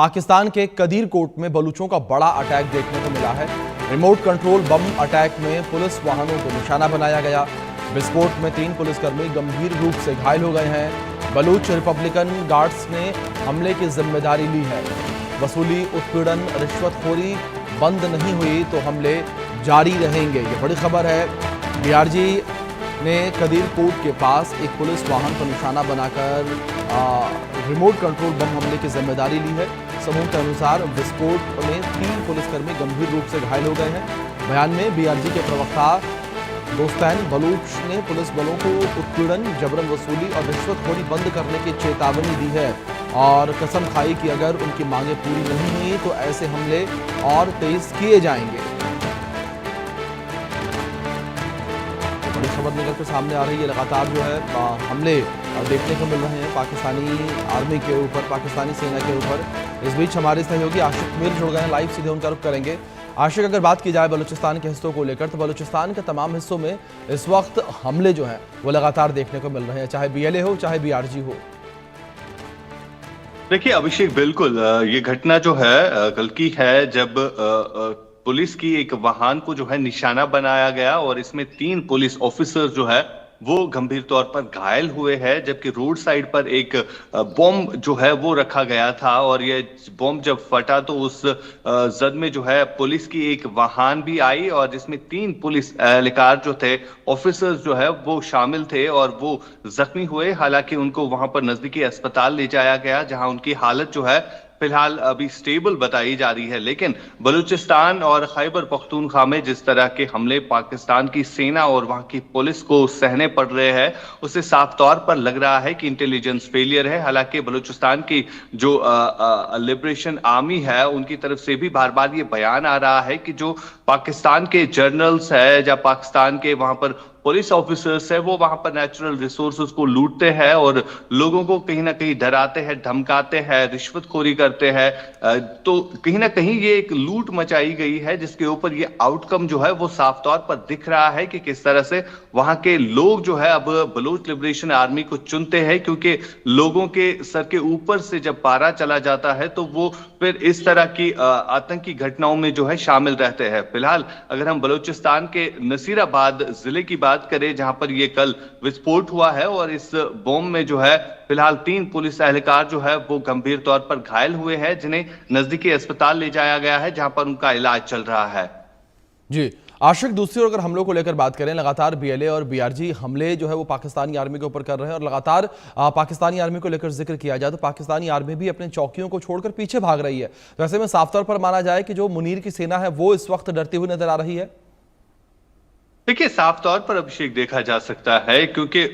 पाकिस्तान के कदीर कोट में बलूचों का बड़ा अटैक देखने को मिला है। रिमोट कंट्रोल बम अटैक में पुलिस वाहनों को निशाना बनाया गया। विस्फोट में 3 पुलिसकर्मी गंभीर रूप से घायल हो गए हैं। बलूच रिपब्लिकन गार्ड्स ने हमले की जिम्मेदारी ली है। वसूली, उत्पीड़न, रिश्वतखोरी बंद नहीं हुई तो हमले जारी रहेंगे। ये बड़ी खबर है। बीआरजी ने कदीर कोट के पास एक पुलिस वाहन पर निशाना बनाकर रिमोट कंट्रोल बम हमले की जिम्मेदारी ली है। समूह के अनुसार विस्फोट में 3 पुलिसकर्मी गंभीर रूप से घायल हो गए हैं। बयान में बीआरजी के प्रवक्ता दोस्तैन बलूच ने पुलिस बलों को उत्पीड़न, जबरन वसूली और रिश्वतखोरी बंद करने की चेतावनी दी है और कसम खाई कि अगर उनकी मांगें पूरी नहीं हुई तो ऐसे हमले और तेज किए जाएंगे। बड़ी खबर निकल कर सामने आ रही है। लगातार जो है हमले देखने को मिल रहे हैं पाकिस्तानी आर्मी के ऊपर, पाकिस्तानी सेना के ऊपर। इस बीच हमारे सहयोगी आशिक मीर जुड़ गए हैं, लाइव सीधे उनका रुख करेंगे। आशिक, अगर बात की जाए बलूचिस्तान के हिस्सों को लेकर तो बलूचिस्तान के तमाम हिस्सों में इस वक्त हमले जो हैं वो लगातार देखने को मिल रहे हैं, चाहे बीएलए हो चाहे बीआरजी हो। देखिए अभिषेक, बिल्कुल ये घटना जो है कल की है, जब पुलिस की एक वाहन को जो है निशाना बनाया गया और इसमें 3 पुलिस ऑफिसर जो है वो गंभीर तौर पर घायल हुए हैं। जबकि रोड साइड पर एक बॉम्ब जो है वो रखा गया था और ये बॉम्ब जब फटा तो उस जद में जो है पुलिस की एक वाहन भी आई और जिसमें 3 पुलिस एहलकार जो थे, ऑफिसर्स जो है वो शामिल थे और वो जख्मी हुए। हालांकि उनको वहां पर नजदीकी अस्पताल ले जाया गया, जहां उनकी हालत जो है फिलहाल अभी स्टेबल बताई जा रही है। लेकिन बलूचिस्तान और खैबर पख्तूनख्वा में जिस तरह के हमले पाकिस्तान की सेना और वहां की पुलिस को सहने पड़ रहे हैं, उससे साफ तौर पर लग रहा है कि इंटेलिजेंस फेलियर है। हालांकि बलूचिस्तान की जो लिबरेशन आर्मी है उनकी तरफ से भी बार बार ये बयान आ रहा है कि जो पाकिस्तान के जर्नल्स है या पाकिस्तान के वहां पर पुलिस ऑफिसर्स है वो वहां पर नेचुरल रिसोर्सेज को लूटते हैं और लोगों को कहीं ना कहीं डराते हैं, धमकाते हैं, रिश्वतखोरी करते हैं। तो कहीं ना कहीं ये एक लूट मचाई गई है जिसके ऊपर ये आउटकम जो है वो साफ तौर पर दिख रहा है कि किस तरह से वहां के लोग जो है अब बलूच लिबरेशन आर्मी को चुनते हैं, क्योंकि लोगों के सर के ऊपर से जब पारा चला जाता है तो वो फिर इस तरह की आतंकी घटनाओं में जो है शामिल रहते हैं। फिलहाल अगर हम बलूचिस्तान के नसीराबाद जिले की बात करें, जहां पर ये कल विस्फोट हुआ है और इस बॉम्ब में जो है फिलहाल 3 पुलिस एहलकार जो है वो गंभीर तौर पर घायल हुए हैं, जिन्हें नजदीकी अस्पताल ले जाया गया है, जहां पर उनका इलाज चल रहा है। जी आशिक, दूसरी ओर अगर हमलों को लेकर बात करें, लगातार बीएलए और बीआरजी हमले जो है वो पाकिस्तानी आर्मी के ऊपर कर रहे हैं और लगातार पाकिस्तानी आर्मी को लेकर जिक्र किया जाए तो पाकिस्तानी आर्मी भी अपने चौकियों को छोड़कर पीछे भाग रही है। तो ऐसे में साफ तौर पर माना जाए कि जो मुनीर की सेना है वो इस वक्त डरती हुई नजर आ रही है। देखिए साफ तौर पर अभिषेक देखा जा सकता है, क्योंकि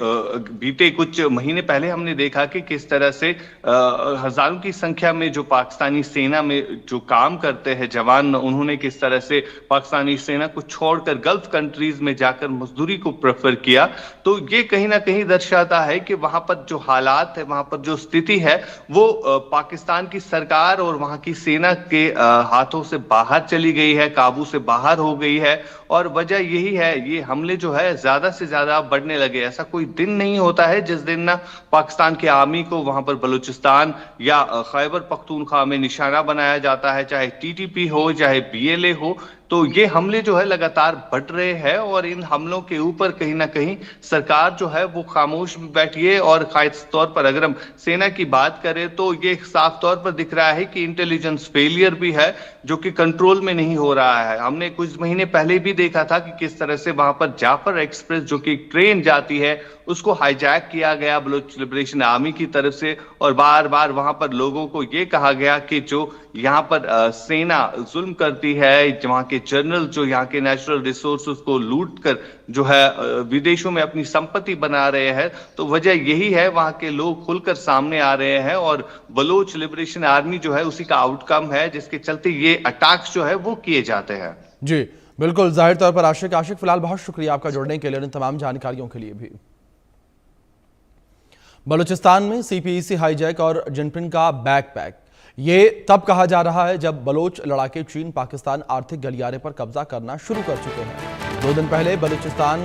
बीते कुछ महीने पहले हमने देखा कि किस तरह से हजारों की संख्या में जो पाकिस्तानी सेना में जो काम करते हैं जवान, उन्होंने किस तरह से पाकिस्तानी सेना को छोड़कर गल्फ कंट्रीज में जाकर मजदूरी को प्रेफर किया। तो ये कहीं ना कहीं दर्शाता है कि वहां पर जो हालात है, वहां पर जो स्थिति है वो पाकिस्तान की सरकार और वहां की सेना के हाथों से बाहर चली गई है, काबू से बाहर हो गई है। और वजह यही है, ये हमले जो है ज्यादा से ज्यादा बढ़ने लगे। ऐसा कोई दिन नहीं होता है जिस दिन ना पाकिस्तान की आर्मी को वहां पर बलूचिस्तान या खैबर पख्तूनख्वा में निशाना बनाया जाता है, चाहे टीटीपी हो चाहे बीएलए हो। तो ये हमले जो है लगातार बढ़ रहे हैं और इन हमलों के ऊपर कहीं ना कहीं सरकार जो है वो खामोश बैठी है। और खास तौर पर अगर हम सेना की बात करें तो ये साफ तौर पर दिख रहा है कि इंटेलिजेंस फेलियर भी है, जो कि कंट्रोल में नहीं हो रहा है। हमने कुछ महीने पहले भी देखा था कि किस तरह से वहां पर जाफर एक्सप्रेस जो कि ट्रेन जाती है उसको हाईजैक किया गया बलूच लिबरेशन आर्मी की तरफ से और बार बार वहां पर लोगों को ये कहा गया कि जो यहाँ पर सेना जुल्म करती है, वहां के जनरल जो यहाँ के नेचुरल रिसोर्सेज को लूट कर जो है विदेशों में अपनी संपत्ति बना रहे हैं। तो वजह यही है, वहां के लोग खुलकर सामने आ रहे हैं और बलूच लिबरेशन आर्मी जो है उसी का आउटकम है, जिसके चलते ये अटैक्स जो है वो किए जाते हैं। जी बिल्कुल, जाहिर तौर पर आशिक फिलहाल बहुत शुक्रिया आपका जुड़ने के लिए, इन तमाम जानकारियों के लिए भी। बलूचिस्तान में सीपीईसी हाईजैक और जिनपिंग का बैकपैक, ये तब कहा जा रहा है जब बलोच लड़ाके चीन पाकिस्तान आर्थिक गलियारे पर कब्जा करना शुरू कर चुके हैं। 2 दिन पहले बलूचिस्तान